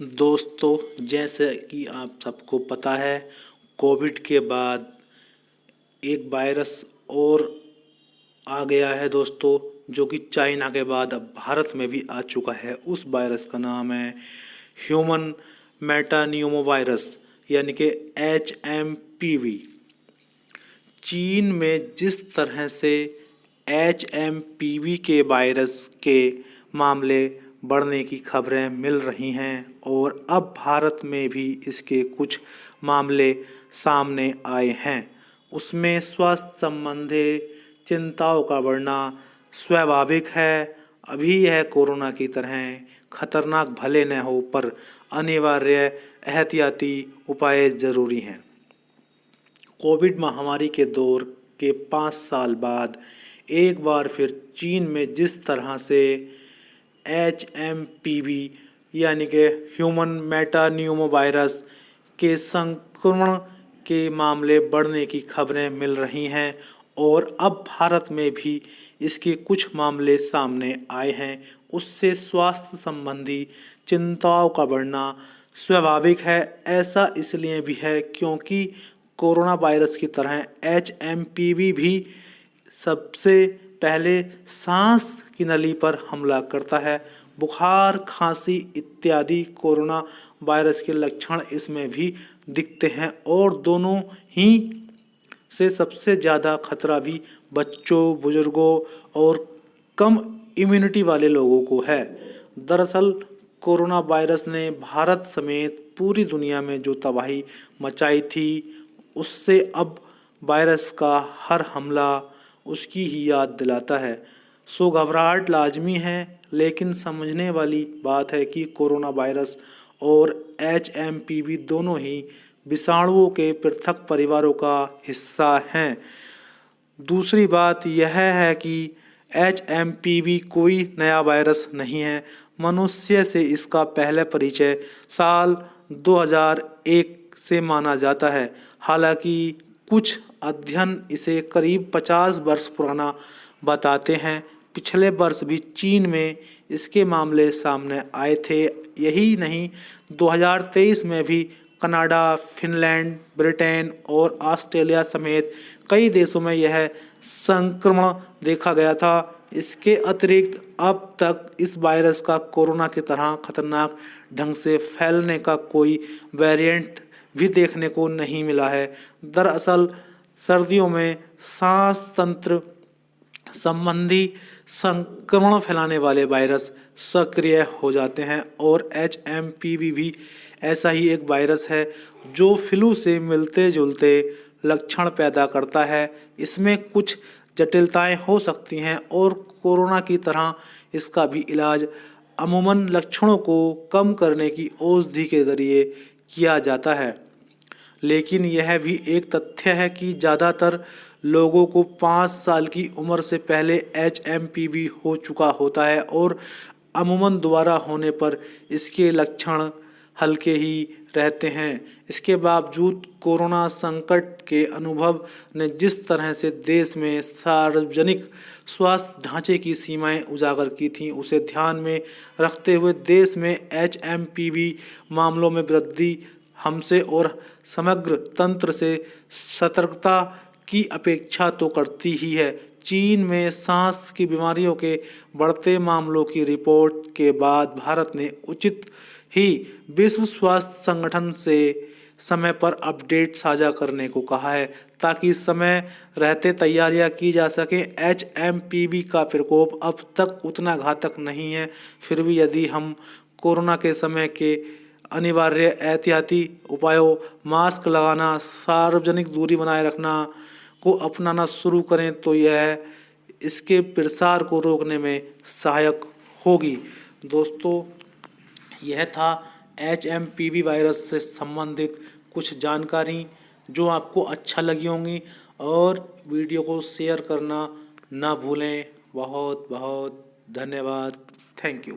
दोस्तों, जैसे कि आप सबको पता है, कोविड के बाद एक वायरस और आ गया है दोस्तों, जो कि चाइना के बाद अब भारत में भी आ चुका है। उस वायरस का नाम है ह्यूमन मेटानियोमो वायरस, यानी कि HMPV। चीन में जिस तरह से HMPV के वायरस के मामले बढ़ने की खबरें मिल रही हैं और अब भारत में भी इसके कुछ मामले सामने आए हैं, उसमें स्वास्थ्य संबंधी चिंताओं का बढ़ना स्वाभाविक है। अभी यह कोरोना की तरह खतरनाक भले न हो, पर अनिवार्य एहतियाती उपाय जरूरी हैं। कोविड महामारी के दौर के 5 साल बाद एक बार फिर चीन में जिस तरह से HMPV यानी कि ह्यूमन मेटानियोमो वायरस के संक्रमण के मामले बढ़ने की खबरें मिल रही हैं और अब भारत में भी इसके कुछ मामले सामने आए हैं, उससे स्वास्थ्य संबंधी चिंताओं का बढ़ना स्वाभाविक है। ऐसा इसलिए भी है क्योंकि कोरोना वायरस की तरह HMPV भी सबसे पहले सांस की नली पर हमला करता है। बुखार, खांसी इत्यादि कोरोना वायरस के लक्षण इसमें भी दिखते हैं और दोनों ही से सबसे ज़्यादा खतरा भी बच्चों, बुजुर्गों और कम इम्यूनिटी वाले लोगों को है। दरअसल कोरोना वायरस ने भारत समेत पूरी दुनिया में जो तबाही मचाई थी, उससे अब वायरस का हर हमला उसकी ही याद दिलाता है। सो घबराहट लाजमी है, लेकिन समझने वाली बात है कि कोरोना वायरस और HMPV दोनों ही विषाणुओं के पृथक परिवारों का हिस्सा हैं। दूसरी बात यह है कि HMPV कोई नया वायरस नहीं है। मनुष्य से इसका पहला परिचय साल 2001 से माना जाता है। हालांकि कुछ अध्ययन इसे करीब 50 वर्ष पुराना बताते हैं। पिछले वर्ष भी चीन में इसके मामले सामने आए थे। यही नहीं, 2023 में भी कनाडा, फिनलैंड, ब्रिटेन और ऑस्ट्रेलिया समेत कई देशों में यह संक्रमण देखा गया था। इसके अतिरिक्त अब तक इस वायरस का कोरोना की तरह खतरनाक ढंग से फैलने का कोई वेरिएंट भी देखने को नहीं मिला है। दरअसल सर्दियों में सांस तंत्र संबंधी संक्रमण फैलाने वाले वायरस सक्रिय हो जाते हैं और HMPV भी ऐसा ही एक वायरस है जो फ्लू से मिलते जुलते लक्षण पैदा करता है। इसमें कुछ जटिलताएं हो सकती हैं और कोरोना की तरह इसका भी इलाज अमूमन लक्षणों को कम करने की औषधि के जरिए किया जाता है। लेकिन यह भी एक तथ्य है कि ज़्यादातर लोगों को 5 साल की उम्र से पहले HMPV हो चुका होता है और अमूमन दोबारा होने पर इसके लक्षण हल्के ही रहते हैं। इसके बावजूद कोरोना संकट के अनुभव ने जिस तरह से देश में सार्वजनिक स्वास्थ्य ढांचे की सीमाएं उजागर की थीं, उसे ध्यान में रखते हुए देश में HMPV मामलों में वृद्धि हमसे और समग्र तंत्र से सतर्कता की अपेक्षा तो करती ही है। चीन में सांस की बीमारियों के बढ़ते मामलों की रिपोर्ट के बाद भारत ने उचित ही विश्व स्वास्थ्य संगठन से समय पर अपडेट साझा करने को कहा है, ताकि समय रहते तैयारियां की जा सकें। HMPV का प्रकोप अब तक उतना घातक नहीं है, फिर भी यदि हम कोरोना के समय के अनिवार्य एहतियाती उपायों, मास्क लगाना, सार्वजनिक दूरी बनाए रखना को अपनाना शुरू करें तो यह इसके प्रसार को रोकने में सहायक होगी। दोस्तों, यह था HMPV वायरस से संबंधित कुछ जानकारी जो आपको अच्छा लगी होंगी, और वीडियो को शेयर करना ना भूलें। बहुत बहुत धन्यवाद। Thank you.